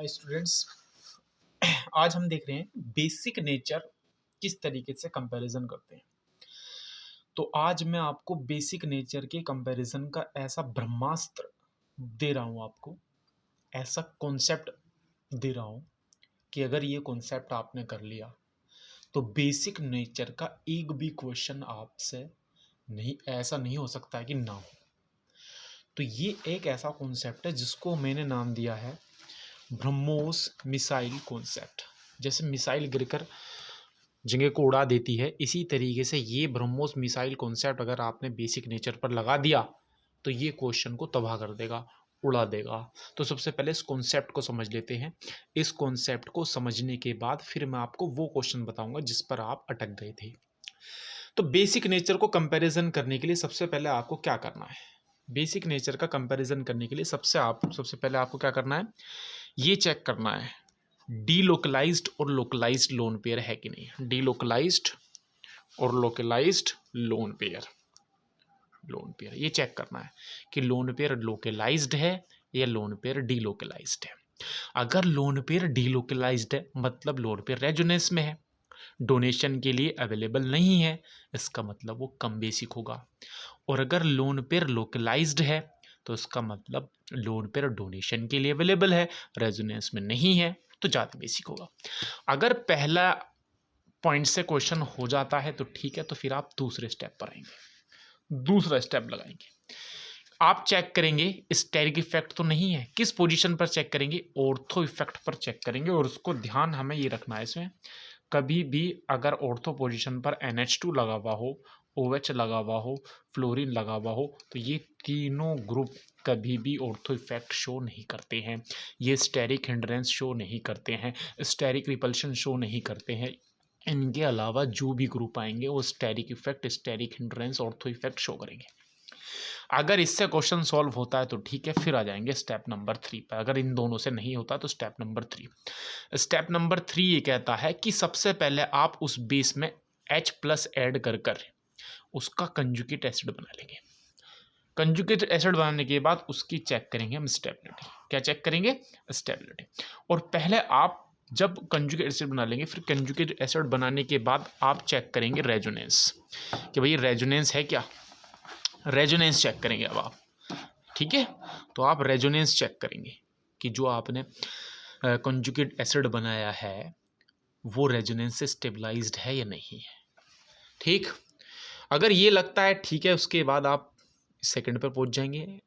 Hi students. आज हम देख रहे हैं बेसिक नेचर किस तरीके से कंपैरिजन करते हैं। तो आज मैं आपको बेसिक नेचर के कंपैरिजन का ऐसा ब्रह्मास्त्र दे रहा हूँ, आपको ऐसा कॉन्सेप्ट दे रहा हूँ कि अगर ये कॉन्सेप्ट आपने कर लिया तो बेसिक नेचर का एक भी क्वेश्चन आपसे नहीं, ऐसा नहीं हो सकता है कि ना हो। तो ये एक ऐसा कॉन्सेप्ट है जिसको मैंने नाम दिया है ब्रह्मोस मिसाइल कॉन्सेप्ट। जैसे मिसाइल गिरकर जगह को उड़ा देती है, इसी तरीके से ये ब्रह्मोस मिसाइल कॉन्सेप्ट अगर आपने बेसिक नेचर पर लगा दिया तो ये क्वेश्चन को तबाह कर देगा, उड़ा देगा। तो सबसे पहले इस कॉन्सेप्ट को समझ लेते हैं। इस कॉन्सेप्ट को समझने के बाद फिर मैं आपको वो क्वेश्चन बताऊंगा जिस पर आप अटक गए थे। तो बेसिक नेचर को कंपैरिजन करने के लिए सबसे पहले आपको क्या करना है? बेसिक नेचर का कंपैरिजन करने के लिए सबसे पहले आपको क्या करना है, ये चेक करना है डीलोकलाइज्ड और लोकलाइज्ड लोन पेयर है कि नहीं। डीलोकलाइज्ड और लोकलाइज्ड लोन पेयर ये चेक करना है कि लोन पेयर लोकलाइज्ड है या लोन पेयर डीलोकलाइज्ड है। अगर लोन पेयर डीलोकलाइज्ड है मतलब लोन पेयर रेजोनेंस में है, डोनेशन के लिए अवेलेबल नहीं है, इसका मतलब वो कम बेसिक होगा। और अगर लोन पेयर लोकलाइज्ड है तो इसका मतलब लोन पेयर डोनेशन के लिए अवेलेबल है, रेजोनेंस में नहीं है, तो ज़्यादा बेसिक होगा। अगर पहला पॉइंट से क्वेश्चन हो जाता है तो ठीक है, तो फिर आप दूसरे स्टेप पर आएंगे, दूसरा स्टेप लगाएंगे। आप चेक करेंगे स्टेरिक इफेक्ट तो नहीं है। किस पोजीशन पर चेक करेंगे? ऑर्थो इफेक्ट पर चेक करेंगे। और उसको ध्यान हमें ये रखना है, इसमें कभी भी अगर ऑर्थो पोजीशन पर NH2 लगा हुआ हो, OH लगा हुआ हो, फ्लोरीन लगा हुआ हो, तो ये तीनों ग्रुप कभी भी ऑर्थो इफेक्ट शो नहीं करते हैं। ये स्टेरिक हिंड्रेंस शो नहीं करते हैं, स्टेरिक रिपल्शन शो नहीं करते हैं। इनके अलावा जो भी ग्रुप आएंगे वो steric effect, steric hindrance, ortho effect show करेंगे। अगर इससे क्वेश्चन सॉल्व होता है तो ठीक है, फिर आ जाएंगे स्टेप नंबर 3 पर। अगर इन दोनों से नहीं होता तो स्टेप नंबर 3। स्टेप नंबर 3 ये कहता है कि सबसे पहले आप उस बेस में H+ ऐड कर उसका कंजुगेट एसिड बना लेंगे। कंजुगेट एसिड बनाने के बाद उसकी चेक करेंगे हम स्टेबिलिटी। क्या चेक करेंगे? स्टेबिलिटी। और पहले आप जब कंजुगेट एसिड बना लेंगे, फिर कंजुगेट एसिड बनाने के बाद आप चेक करेंगे रेजोनेंस, कि भाई रेजोनेंस है क्या। रेजोनेंस चेक करेंगे अब आप, ठीक है। तो आप रेजोनेंस चेक करेंगे कि जो आपने कंजुगेट एसिड बनाया है वो रेजोनेंस से स्टेबलाइज्ड है या नहीं है, ठीक। अगर ये लगता है ठीक है, उसके बाद आप सेकंड पर पहुंच जाएंगे।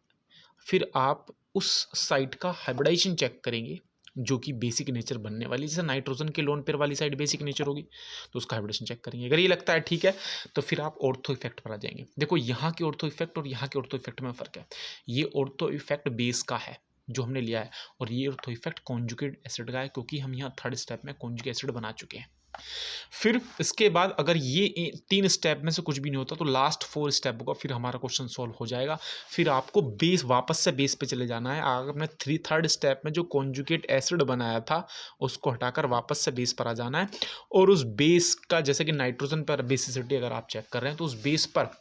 फिर आप उस साइट का हाइब्रिडाइजेशन चेक करेंगे जो कि बेसिक नेचर बनने वाली, जैसे नाइट्रोजन के लोन पेयर वाली साइड बेसिक नेचर होगी तो उसका हाइब्रिडेशन चेक करेंगे। अगर ये लगता है ठीक है तो फिर आप ऑर्थो इफेक्ट पर आ जाएंगे। देखो यहाँ के ऑर्थो इफेक्ट और यहाँ के ऑर्थो इफेक्ट में फ़र्क है। ये ऑर्थो इफेक्ट बेस का है जो हमने लिया है, और ये ऑर्थो इफेक्ट कॉन्जुगेट एसिड का है, क्योंकि हम यहाँ थर्ड स्टेप में कॉन्जुगेट एसिड बना चुके हैं। फिर इसके बाद अगर ये 3 स्टेप में से कुछ भी नहीं होता तो लास्ट 4 स्टेप होगा, फिर हमारा क्वेश्चन सॉल्व हो जाएगा। फिर आपको बेस, वापस से बेस पे चले जाना है। आपने थर्ड स्टेप में जो कॉन्जुगेट एसिड बनाया था उसको हटाकर वापस से बेस पर आ जाना है। और उस बेस का, जैसे कि नाइट्रोजन पर बेसिसिटी अगर आप चेक कर रहे हैं तो उस बेस पर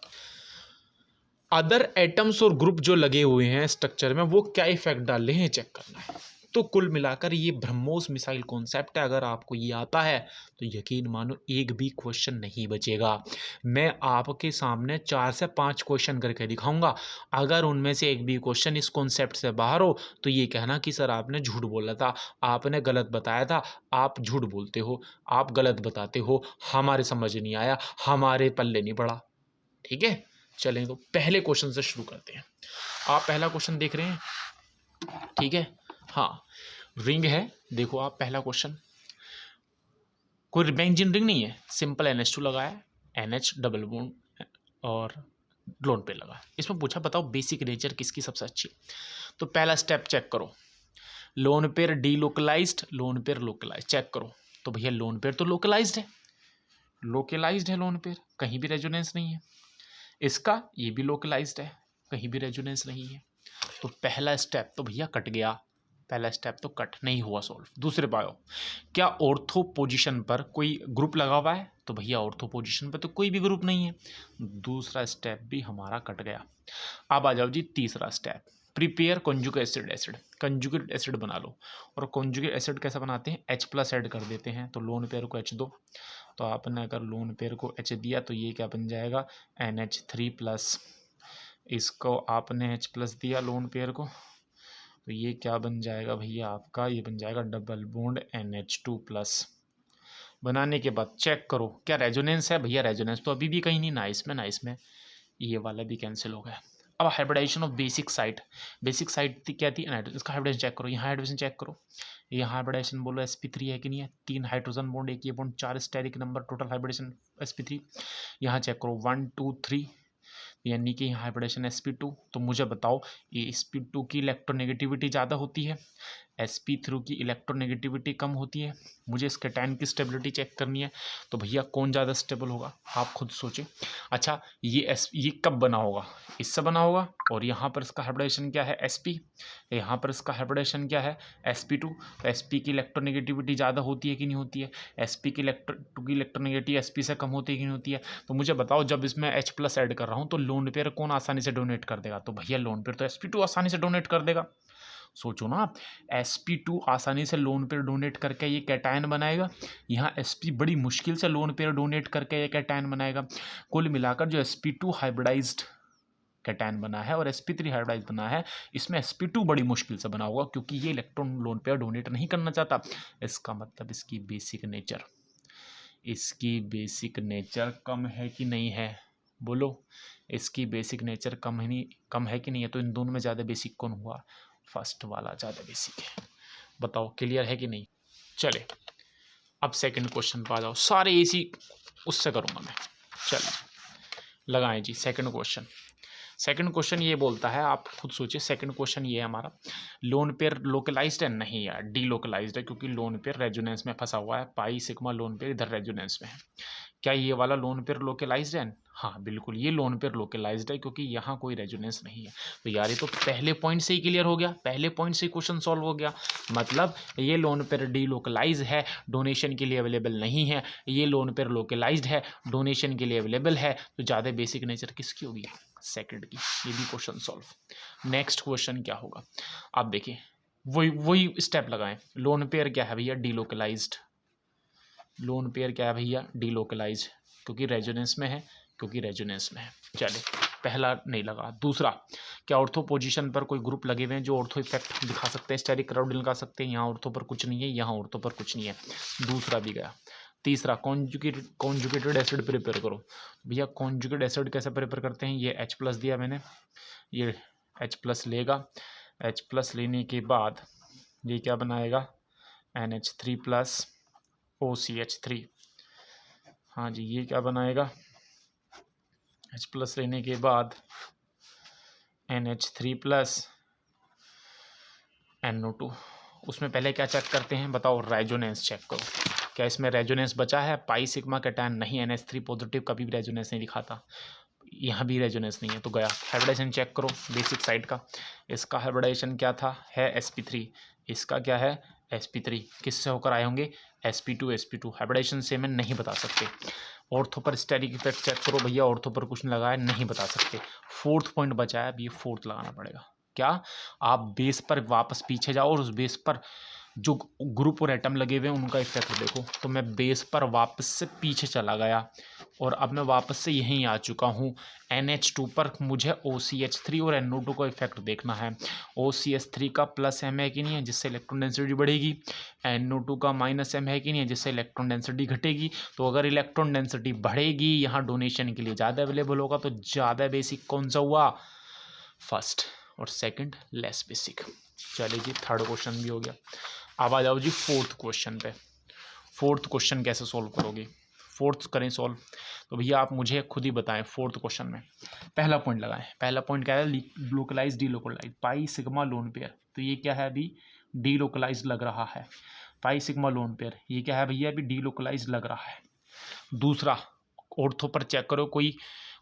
अदर एटम्स और ग्रुप जो लगे हुए हैं स्ट्रक्चर में वो क्या इफेक्ट डाल रहे हैं चेक करना है। तो कुल मिलाकर ये ब्रह्मोस मिसाइल कॉन्सेप्ट है। अगर आपको ये आता है तो यकीन मानो एक भी क्वेश्चन नहीं बचेगा। मैं आपके सामने 4 से 5 क्वेश्चन करके दिखाऊंगा। अगर उनमें से एक भी क्वेश्चन इस कॉन्सेप्ट से बाहर हो तो ये कहना कि सर आपने झूठ बोला था, आपने गलत बताया था, आप झूठ बोलते हो, आप गलत बताते हो, हमारे समझ नहीं आया, हमारे पल्ले नहीं पड़ा, ठीक है। चलें तो पहले क्वेश्चन से शुरू करते हैं। आप पहला क्वेश्चन देख रहे हैं, ठीक है। हाँ, रिंग है, देखो आप पहला क्वेश्चन, कोई बेंजीन रिंग नहीं है, सिंपल NH2 लगा है, NH डबल बॉन्ड और लोन पे लगा। इसमें पूछा बताओ बेसिक नेचर किसकी सबसे अच्छी। तो पहला स्टेप चेक करो, lone pair delocalized, lone pair localized, check करो। तो भैया लोन पेयर तो लोकलाइज्ड है, लोकलाइज्ड है लोन पेयर, कहीं भी रेजोनेंस नहीं है। इसका ये भी लोकलाइज्ड है, कहीं भी रेजोनेंस नहीं है। तो पहला स्टेप तो भैया कट गया, पहला स्टेप तो कट नहीं हुआ सॉल्व। दूसरे बायो, क्या ऑर्थो पोजीशन पर कोई ग्रुप लगा हुआ है? तो भैया ऑर्थो पोजीशन पर तो कोई भी ग्रुप नहीं है, दूसरा स्टेप भी हमारा कट गया। अब आ जाओ जी तीसरा step. Prepare conjugate acid conjugate acid बना लो। और कॉन्जुगेट एसिड कैसा बनाते हैं, H+ ऐड कर देते हैं, तो लोन पेयर को H दो। तो आपने अगर लोन पेयर को H दिया तो ये क्या बन जाएगा, NH3+। इसको आपने H+ दिया लोन पेयर को, तो ये क्या बन जाएगा भैया आपका, ये बन जाएगा डबल बॉन्ड NH2+। बनाने के बाद चेक करो क्या रेजोनेंस है, भैया रेजोनेंस तो अभी भी कहीं नहीं, ना इसमें ना इसमें, ये वाला भी कैंसिल हो गया। अब हाइब्रिडाइजेशन ऑफ बेसिक साइट थी क्या थी, नाइट्रोजन, इसका हाइब्रिडाइजेशन चेक करो, यहाँ हाइब्रिडेशन चेक करो, यहाँ हाइब्रिडाइजेशन बोलो sp3 है कि नहीं है, 3 हाइड्रोजन बॉन्ड, 1 ये bond, 4 steric number, total hybridization sp3। यहाँ चेक करो 1 2 3, यानी कि यहाँ हाइब्रिडेशन sp2। तो मुझे बताओ ये sp2 की इलेक्ट्रोनेगेटिविटी ज़्यादा होती है, sp3 की इलेक्ट्रोनेगेटिविटी कम होती है, मुझे इसके कैटायन की स्टेबिलिटी चेक करनी है, तो भैया कौन ज़्यादा स्टेबल होगा, आप खुद सोचें। अच्छा ये कब बना होगा, इससे बना होगा, और यहाँ पर इसका हाइब्रिडेशन क्या है sp, यहाँ पर इसका हाइब्रिडेशन क्या है sp2। तो sp की इलेक्ट्रोनेगेटिविटी ज़्यादा होती है कि नहीं होती है, sp की इलेक्ट्रोनेगेटिविटी sp से कम होती है कि नहीं होती है। तो मुझे बताओ जब इसमें H+ ऐड कर रहा हूँ तो लोन पेयर कौन आसानी से डोनेट कर देगा, तो भैया लोन पेयर तो sp2 आसानी से डोनेट कर देगा। सोचो ना आप, sp2 आसानी से लोन पेयर डोनेट करके ये कैटायन बनाएगा, यहाँ sp बड़ी मुश्किल से लोन पेयर डोनेट करके ये कैटायन बनाएगा। कुल मिलाकर जो sp2 हाइब्रिडाइज्ड कैटायन बना है और sp3 हाइब्रिडाइज बना है, इसमें sp2 बड़ी मुश्किल से बना होगा, क्योंकि ये इलेक्ट्रॉन लोन पेयर डोनेट नहीं करना चाहता। इसका मतलब इसकी बेसिक नेचर कम है कि नहीं है, बोलो इसकी बेसिक नेचर कम है कि नहीं है। तो इन दोनों में ज़्यादा बेसिक कौन हुआ, फर्स्ट वाला ज़्यादा बेसिक है। बताओ क्लियर है कि नहीं। चले अब सेकंड क्वेश्चन पर आ जाओ, सारे इसी उससे करूँगा मैं। चलो लगाएं जी सेकंड क्वेश्चन ये बोलता है, आप खुद सोचिए। सेकंड क्वेश्चन ये है हमारा, लोन पेयर लोकलाइज्ड है, नहीं यार डीलोकलाइज्ड है, क्योंकि लोन पेयर रेजोनेंस में फंसा हुआ है, पाई सिग्मा लोन पेयर इधर रेजोनेंस में है। क्या ये वाला लोन पेयर लोकलाइज्ड है, हाँ बिल्कुल ये लोन पेयर लोकलाइज्ड है, क्योंकि यहाँ कोई रेजोनेंस नहीं है। तो यार ये तो पहले पॉइंट से ही क्लियर हो गया, पहले पॉइंट से ही क्वेश्चन सॉल्व हो गया। मतलब ये लोन पेयर डीलोकलाइज है, डोनेशन के लिए अवेलेबल नहीं है, ये लोन पेयर लोकलाइज्ड है, डोनेशन के लिए अवेलेबल है। तो ज़्यादा बेसिक नेचर किसकी होगी, सेकंड की। ये भी क्वेश्चन सॉल्व। नेक्स्ट क्वेश्चन क्या होगा, आप देखिए वही स्टेप लगाएं। लोन पेयर क्या है भैया, डीलोकलाइज्ड। लोन पेयर क्या है भैया, डीलोकलाइज्ड, क्योंकि रेजोनेंस में है, चले पहला नहीं लगा। दूसरा, क्या ऑर्थो पोजीशन पर कोई ग्रुप लगे हुए हैं जो ऑर्थो इफेक्ट दिखा सकते हैं, स्टेरिक क्राउड दिखा सकते हैं, यहाँ ऑर्थो पर कुछ नहीं है, यहाँ ऑर्थो पर कुछ नहीं है, दूसरा भी गया। तीसरा, कॉन्जुगेटेड एसिड प्रिपेयर करो। भैया कॉन्जुगेट एसिड कैसे प्रिपेयर करते हैं, ये H+ दिया मैंने, ये H+ लेगा, H+ लेने के बाद ये क्या बनाएगा, NH3+ OCH3। हाँ जी, ये क्या बनाएगा, H+ लेने के बाद NH3+ NO2। उसमें पहले क्या चेक करते हैं, बताओ रेजोनेंस चेक करो, क्या इसमें रेजोनेंस बचा है, पाई सिग्मा कैटायन नहीं, NH3 पॉजिटिव कभी भी रेजोनेंस नहीं दिखाता, यहाँ भी रेजोनेंस नहीं है, तो गया। हाइब्रिडाइजेशन चेक करो बेसिक साइड का, इसका हाइब्रिडाइजेशन क्या था, है sp3, इसका क्या है sp3, किससे होकर आए होंगे, sp2 हाइब्रिडाइजेशन से मैं नहीं बता सकते। ऑर्थो पर स्टेरिक इफेक्ट चेक करो, भैया ऑर्थो पर कुछ नहीं लगाया, नहीं बता सकते। फोर्थ पॉइंट बचा है, अब ये फोर्थ लगाना पड़ेगा। क्या, आप बेस पर वापस पीछे जाओ और उस बेस पर जो ग्रुप और एटम लगे हुए हैं उनका इफेक्ट देखो। तो मैं बेस पर वापस से पीछे चला गया और अब मैं वापस से यहीं आ चुका हूँ। NH2 पर मुझे OCH3 और NO2 का इफेक्ट देखना है। OCH3 का +M है कि नहीं है, जिससे इलेक्ट्रॉन डेंसिटी बढ़ेगी, NO2 का -M है कि नहीं है, जिससे इलेक्ट्रॉन डेंसिटी घटेगी। तो अगर इलेक्ट्रॉन डेंसिटी बढ़ेगी, यहाँ डोनेशन के लिए ज़्यादा अवेलेबल होगा, तो ज़्यादा बेसिक कौन सा हुआ, फर्स्ट, और सेकंड लेस बेसिक। चलिए थर्ड क्वेश्चन भी हो गया। अब आ जाओ जी फोर्थ क्वेश्चन पे। फोर्थ क्वेश्चन कैसे सॉल्व करोगे, फोर्थ करें सॉल्व, तो भैया आप मुझे खुद ही बताएं। फोर्थ क्वेश्चन में पहला पॉइंट लगाएं, पहला पॉइंट क्या है, localize delocalize, pi sigma lone pair. तो ये क्या है, अभी डीलोकलाइज लग रहा है, पाई सिग्मा लोन पेयर, ये क्या है भैया, अभी डीलोकलाइज लग रहा है। दूसरा, ऑर्थो पर चेक करो, कोई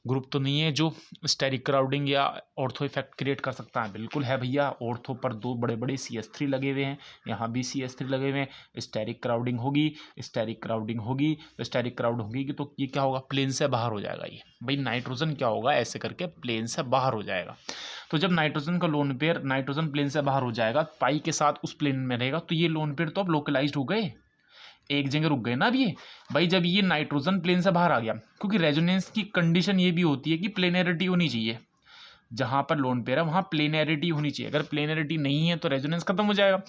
ग्रुप तो नहीं है जो स्टेरिक क्राउडिंग या ऑर्थो इफेक्ट क्रिएट कर सकता है? बिल्कुल है भैया। ऑर्थो पर दो बड़े बड़े CH3 लगे हुए हैं, यहाँ भी CH3 लगे हुए हैं। स्टेरिक क्राउडिंग होगी, स्टेरिक क्राउडिंग होगी तो स्टेरिक क्राउड होगी कि तो ये क्या होगा, प्लेन से बाहर हो जाएगा। ये भाई नाइट्रोजन क्या होगा, ऐसे करके प्लेन से बाहर हो जाएगा। तो जब नाइट्रोजन का लोन पेयर, नाइट्रोजन प्लेन से बाहर हो जाएगा, पाई के साथ उस प्लेन में रहेगा, तो ये लोन पेयर तो अब लोकलाइज्ड हो गए, एक जगह रुक गए ना अब ये। भाई जब ये नाइट्रोजन प्लेन से बाहर आ गया, क्योंकि रेजोनेंस की कंडीशन ये भी होती है कि प्लेनैरिटी होनी चाहिए, जहां पर लोन पेयर है वहां प्लेनैरिटी होनी चाहिए। अगर प्लेनैरिटी नहीं है तो रेजोनेंस खत्म हो जाएगा।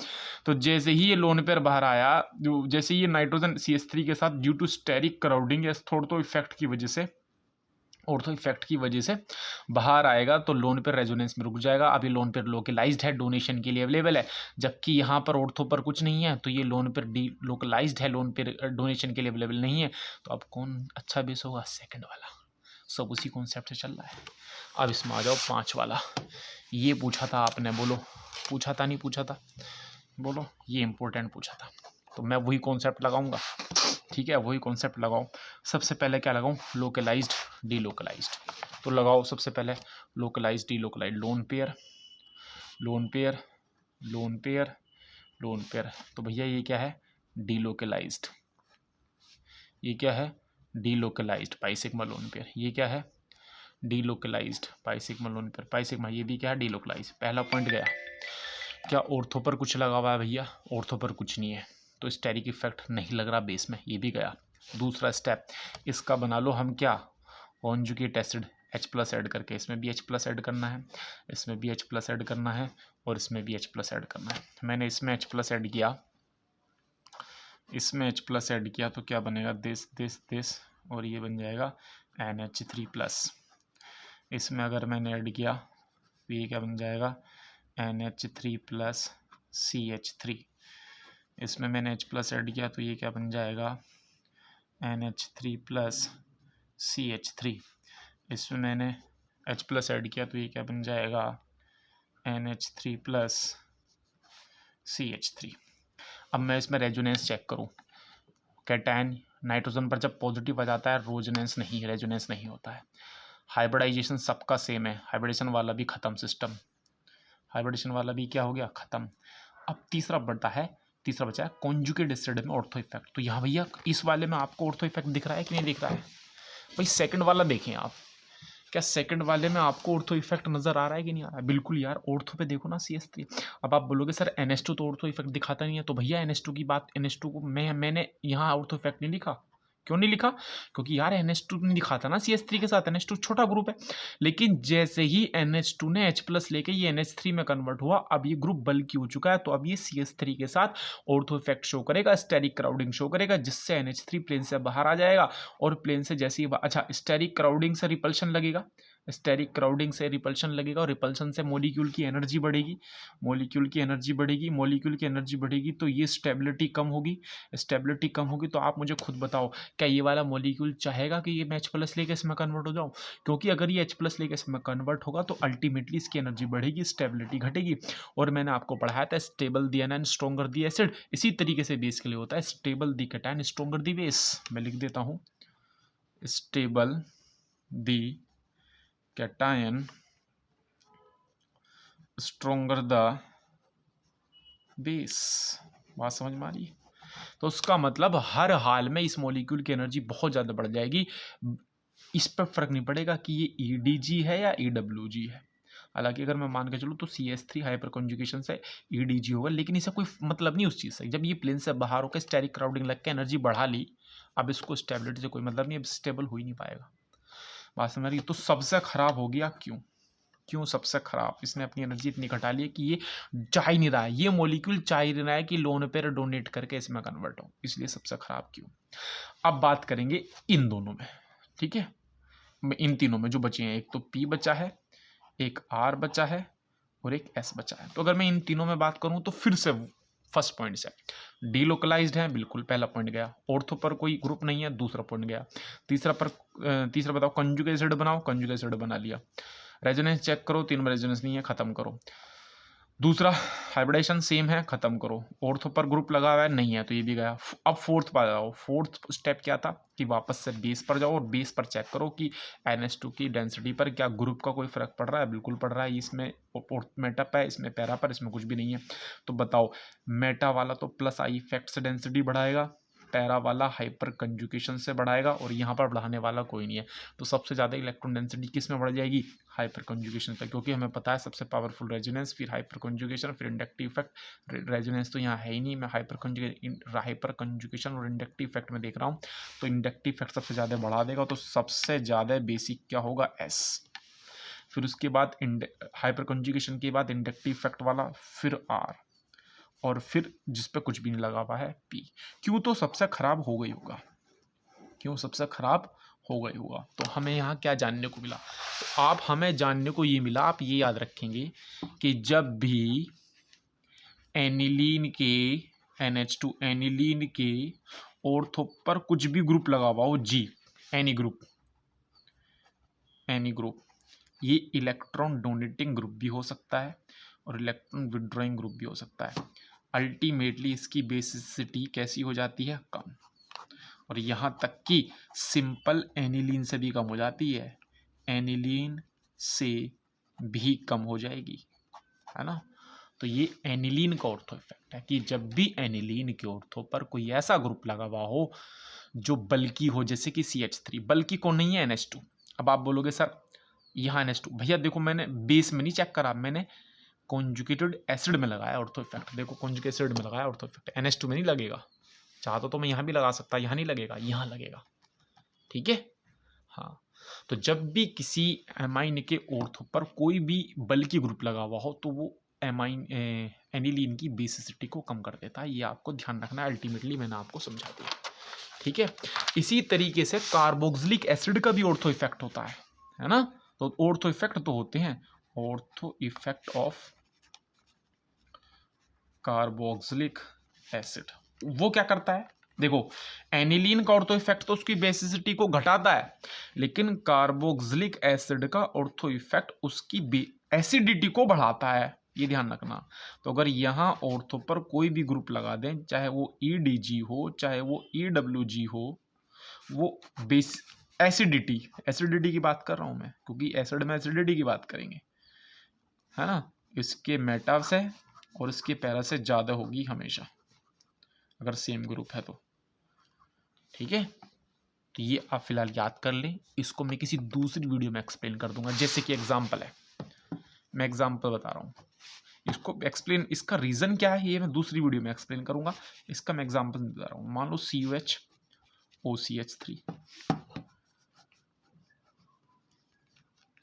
तो जैसे ही ये लोन पेयर बाहर आया, जो जैसे ये नाइट्रोजन CH3 के साथ ड्यू टू स्टेरिक क्राउडिंग या थोड़ो इफेक्ट की वजह से, ऑर्थो इफेक्ट की वजह से बाहर आएगा, तो लोन पेयर रेजोनेंस में रुक जाएगा। अभी लोन पेयर लोकलाइज्ड है, डोनेशन के लिए अवेलेबल है, जबकि यहाँ पर ऑर्थो पर कुछ नहीं है, तो ये लोन पेयर डी लोकलाइज्ड है, लोन पेयर डोनेशन के लिए अवेलेबल नहीं है। तो अब कौन अच्छा बेस होगा? सेकंड वाला। सब उसी कॉन्सेप्ट से चल रहा है। अब इसमें आ जाओ 5 वाला। ये पूछा था आपने, बोलो पूछा था नहीं पूछा था, बोलो। ये इंपॉर्टेंट पूछा था, तो मैं वही कॉन्सेप्ट लगाऊंगा। ठीक है, वही कॉन्सेप्ट लगाओ। सबसे पहले क्या लगाऊं? Localized, delocalized. तो लगाओ सबसे पहले localized, delocalized. Lone pair, lone pair, lone pair, lone pair. तो भैया ये क्या है? डीलोकलाइज्ड। ये क्या है? Delocalized pi sigma lone pair. ये क्या है? Delocalized pi sigma lone pair. Pi sigma ये भी क्या है? डीलोकलाइज्ड। पहला पॉइंट गया। क्या ऑर्थो पर कुछ लगा हुआ है भैया? ऑर्थो पर कुछ नहीं है, तो स्टेरिक इफेक्ट नहीं लग रहा बेस में, ये भी गया। दूसरा स्टेप, इसका बना लो हम क्या? कॉन्जुगेट एसिड, H+ ऐड करके। इसमें भी H+ ऐड करना है, इसमें भी H+ ऐड करना है, और इसमें भी H+ ऐड करना है। मैंने इसमें H+ ऐड किया, इसमें H+ ऐड किया, तो क्या बनेगा? दिस और ये बन जाएगा NH3+। इसमें अगर मैंने ऐड किया तो ये क्या बन जाएगा? NH3+ CH3। इसमें मैंने H+ ऐड किया तो ये क्या बन जाएगा? NH3+ CH3। इसमें मैंने H+ ऐड किया तो ये क्या बन जाएगा? NH3+ CH3। अब मैं इसमें रेजोनेंस चेक करूं। कैटायन नाइट्रोजन पर जब पॉजिटिव आ जाता है, रेजोनेंस नहीं होता है। हाइब्रिडाइजेशन सबका सेम है, हाइब्रिडेशन वाला भी खत्म सिस्टम, हाइब्रिडेशन वाला भी क्या हो गया? खत्म। अब तीसरा बचा है कॉन्जुगेट एसिड में ऑर्थो इफेक्ट। तो यहाँ भैया इस वाले में आपको ऑर्थो इफेक्ट दिख रहा है कि नहीं दिख रहा है? भाई सेकंड वाला देखें आप, क्या सेकंड वाले में आपको ऑर्थो इफेक्ट नजर आ रहा है कि नहीं आ रहा है? बिल्कुल यार, ऑर्थो पे देखो ना CH3। अब आप बोलोगे सर NH2 तो ऑर्थो इफेक्ट दिखाता नहीं है, तो भैया NH2 की बात, NH2 को मैंने यहाँ ऑर्थो इफेक्ट नहीं लिखा। क्यों नहीं लिखा? क्योंकि यार NH2 नहीं दिखाता ना CH3 के साथ, NH2 छोटा ग्रुप है। लेकिन जैसे ही NH2 ने H+ लेके ये NH3 में कन्वर्ट हुआ, अब ये ग्रुप बल्की हो चुका है, तो अब ये CH3 के साथ ऑर्थो इफेक्ट शो करेगा, स्टेरिक क्राउडिंग शो करेगा, जिससे NH3 प्लेन से बाहर आ जाएगा। और प्लेन से जैसे ही अच्छा, स्टेरिक क्राउडिंग से रिपल्शन लगेगा, स्टेरिक क्राउडिंग से रिपल्शन लगेगा, और रिपल्शन से मॉलिक्यूल की एनर्जी बढ़ेगी, मॉलिक्यूल की एनर्जी बढ़ेगी, मॉलिक्यूल की एनर्जी बढ़ेगी, तो ये स्टेबिलिटी कम होगी। स्टेबिलिटी कम होगी तो आप मुझे खुद बताओ, क्या ये वाला मॉलिक्यूल चाहेगा कि ये मैं H+ लेके इसमें कन्वर्ट हो जाऊँ? क्योंकि अगर ये H+ लेके इसमें कन्वर्ट होगा तो अल्टीमेटली इसकी एनर्जी बढ़ेगी, स्टेबिलिटी घटेगी। और मैंने आपको पढ़ाया था स्टेबल दी एनायन स्ट्रॉन्गर दी एसिड, इसी तरीके से बेस के लिए होता है, stable the cation stronger the base. मैं लिख देता हूँ, stable the cation stronger the base. बात समझ में आ रही है? तो उसका मतलब हर हाल में इस मॉलिक्यूल की एनर्जी बहुत ज़्यादा बढ़ जाएगी। इस पर फर्क नहीं पड़ेगा कि ये EDG है या EWG है। हालांकि अगर मैं मान के चलूँ तो CH3 हाइपर कॉन्जुगेशन से EDG होगा, लेकिन इससे कोई मतलब नहीं उस चीज़ से। जब ये प्लेन से बाहर होकर स्टेरिक क्राउडिंग लग के एनर्जी बढ़ा ली, अब इसको स्टेबिलिटी से कोई मतलब नहीं, अब स्टेबल हो ही नहीं पाएगा। बात समझ रही है? तो सबसे खराब हो गया। क्यों सबसे खराब? इसने अपनी एनर्जी इतनी घटा ली है कि ये जा ही नहीं रहा है, ये मॉलिक्यूल चाह ही नहीं रहा है कि लोन पेयर डोनेट करके इसमें कन्वर्ट हो, इसलिए सबसे खराब क्यों। अब बात करेंगे इन दोनों में, ठीक है, इन तीनों में जो बचे हैं, एक तो P बचा है, एक R बचा है, और एक S बचा है। तो अगर मैं इन तीनों में बात करूं तो फिर से फर्स्ट पॉइंट से डीलोकलाइज्ड है, बिल्कुल पहला पॉइंट गया। ऑर्थो पर कोई ग्रुप नहीं है, दूसरा पॉइंट गया। तीसरा बताओ, कंजुगेट एसिड बनाओ, कंजुगेट एसिड बना लिया। रेजोनेंस चेक करो, तीन में रेजोनेंस नहीं है, खत्म करो। दूसरा हाइब्रिडेशन सेम है, खत्म करो। ऑर्थो पर ग्रुप लगा हुआ है, नहीं है तो ये भी गया। अब फोर्थ पर जाओ। फोर्थ स्टेप क्या था कि वापस से बेस पर जाओ और बेस पर चेक करो कि NH2 की डेंसिटी पर क्या ग्रुप का कोई फर्क पड़ रहा है। बिल्कुल पड़ रहा है। इसमें मेटा पे है, इसमें पैरा पर, इसमें कुछ भी नहीं है। तो बताओ, मेटा वाला तो प्लस आई इफेक्ट से डेंसिटी बढ़ाएगा, पैरा वाला हाइपर कंजुगेशन से बढ़ाएगा, और यहाँ पर बढ़ाने वाला कोई नहीं है। तो सबसे ज़्यादा इलेक्ट्रॉन डेंसिटी किस में बढ़ जाएगी? हाइपर कंजुगेशन पे, क्योंकि हमें पता है सबसे पावरफुल रेजोनेंस, फिर हाइपर कंजुगेशन, फिर इंडक्टिव इफेक्ट। रेजोनेंस तो यहाँ है ही नहीं, मैं हाइपर कंजुगेशन और इंडक्टिव इफेक्ट में देख रहा हूँ। तो इंडक्टिव इफेक्ट सबसे ज़्यादा बढ़ा देगा, तो सबसे ज़्यादा बेसिक क्या होगा? S। फिर उसके बाद हाइपर कंजुगेशन के बाद इंडक्टिव इफेक्ट वाला, फिर R, और फिर जिस पे कुछ भी नहीं लगा हुआ है P। क्यों? तो सबसे खराब हो गई होगा। क्यों सबसे खराब हो गई होगा? तो हमें यहाँ क्या जानने को मिला? तो आप हमें जानने को ये मिला, आप ये याद रखेंगे कि जब भी एनिलीन के NH2 एनिलीन के ऑर्थो पर कुछ भी ग्रुप लगा हुआ हो, G, एनी ग्रुप, ये इलेक्ट्रॉन डोनेटिंग ग्रुप भी हो सकता है और इलेक्ट्रॉन विड्रॉइंग ग्रुप भी हो सकता है। अल्टीमेटली इसकी बेसिसिटी कैसी हो जाती है? कम। और यहाँ तक कि सिंपल एनिलीन से भी कम हो जाती है, एनिलीन से भी कम हो जाएगी, है ना। तो ये एनिलीन का ऑर्थो इफेक्ट है कि जब भी एनिलीन के ऑर्थो पर कोई ऐसा ग्रुप लगा हुआ हो जो बल्कि हो, जैसे कि CH3, बल्कि कौन नहीं है? NH2। अब आप बोलोगे सर यहाँ NH2, भैया देखो मैंने बेस में नहीं चेक करा, मैंने कॉन्जुगेटेड एसिड में लगाया ऑर्थो इफेक्ट। देखो कॉन्जुगेटेड एसिड में लगाया ऑर्थो इफेक्ट, NH2 में नहीं लगेगा। चाहता तो मैं यहाँ भी लगा सकता, यहाँ नहीं लगेगा, यहाँ लगेगा। ठीक है, हाँ। तो जब भी किसी एमाइन के ऑर्थो पर कोई भी बल्कि ग्रुप लगा हुआ हो तो वो एनिलीन की बेसिसिटी को कम कर देता है। ये आपको ध्यान रखना है। अल्टीमेटली मैंने आपको समझा दिया। ठीक है, इसी तरीके से कार्बोक्सिलिक एसिड का भी ऑर्थो इफेक्ट होता है ना। तो ऑर्थो इफेक्ट तो होते हैं, ortho effect of carboxylic acid. वो क्या करता है? देखो, एनिलीन का ऑर्थो इफेक्ट तो उसकी बेसिसिटी को घटाता है, लेकिन कार्बोक्सिलिक एसिड का ऑर्थो इफेक्ट उसकी एसिडिटी को बढ़ाता है। ये ध्यान रखना। तो अगर यहाँ ऑर्थो पर कोई भी ग्रुप लगा दें, चाहे वो EDG हो, चाहे वो EWG हो, वो बेस एसिडिटी की बात कर रहा हूं मैं, क्योंकि एसिड में एसिडिटी की बात करेंगे, है ना। इसके मेटा से और इसके पैरा से ज़्यादा होगी हमेशा, अगर सेम ग्रुप है तो। ठीक है, तो ये आप फिलहाल याद कर लें। इसको मैं किसी दूसरी वीडियो में एक्सप्लेन कर दूंगा। जैसे कि एग्जाम्पल है, मैं एग्जाम्पल बता रहा हूँ, इसको एक्सप्लेन, इसका रीज़न क्या है ये मैं दूसरी वीडियो में एक्सप्लेन करूंगा। इसका मैं एग्जाम्पल बता रहा हूँ। मान लो COH OCH3,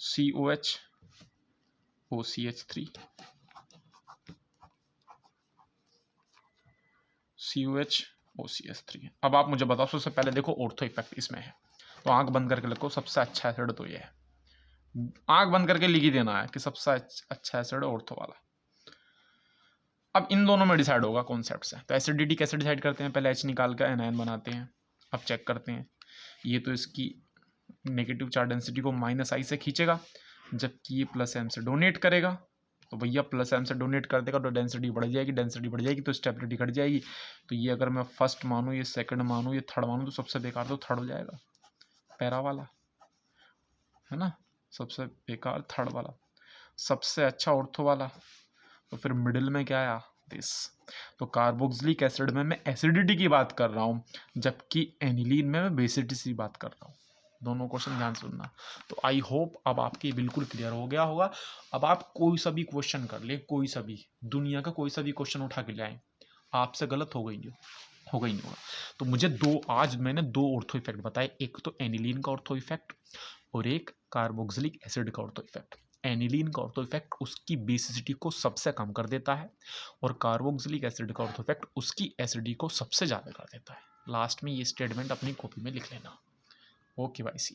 COH OCH3, COH OCH3। अब आप मुझे बताओ, सबसे पहले देखो ऑर्थो इफेक्ट इसमें है, तो आंख बंद करके लिखो सबसे अच्छा एसिड तो ये है। आंख बंद करके लिख ही देना है कि सबसे अच्छा एसिड ऑर्थो वाला। अब इन दोनों में डिसाइड होगा कॉन्सेप्ट से। तो एसिडिटी कैसे डिसाइड करते हैं? पहले H निकाल कर एनायन बनाते हैं। अब चेक करते हैं, ये तो इसकी नेगेटिव चार्ज डेंसिटी को -I से खींचेगा, जबकि ये +M से डोनेट करेगा। तो भैया +M से डोनेट कर देगा तो डेंसिटी बढ़ जाएगी, डेंसिटी बढ़ जाएगी तो स्टेबिलिटी घट जाएगी। तो ये अगर मैं फर्स्ट मानूँ, ये सेकंड मानूँ, ये थर्ड मानूँ, तो सबसे बेकार तो थर्ड हो जाएगा, पैरा वाला, है ना। सबसे बेकार थर्ड वाला, सबसे अच्छा ऑर्थो वाला। तो फिर मिडिल में क्या आया? दिस। तो कार्बोक्सिलिक एसिड में मैं एसिडिटी की बात कर रहा हूँ, जबकि एनिलीन में मैं बेसिसिटी की बात कर रहा हूँ। दोनों क्वेश्चन ध्यान से सुनना। तो आई होप अब आपके बिल्कुल क्लियर हो गया होगा। अब आप कोई सा भी क्वेश्चन कर ले, कोई सा भी दुनिया का कोई सा भी क्वेश्चन उठा के ले आए, आपसे गलत हो गई नहीं होगा। तो मुझे आज मैंने 2 ऑर्थो इफेक्ट बताए, एक तो एनिलीन का ऑर्थो इफेक्ट और एक कार्बोक्सिलिक एसिड का ऑर्थो इफेक्ट। एनिलीन का ऑर्थो इफेक्ट उसकी बेसिसिटी को सबसे कम कर देता है, और कार्बोक्सिलिक एसिड का ऑर्थो इफेक्ट उसकी एसिडिटी को सबसे ज़्यादा कर देता है। लास्ट में ये स्टेटमेंट अपनी कॉपी में लिख लेना। ओके भाई, सी।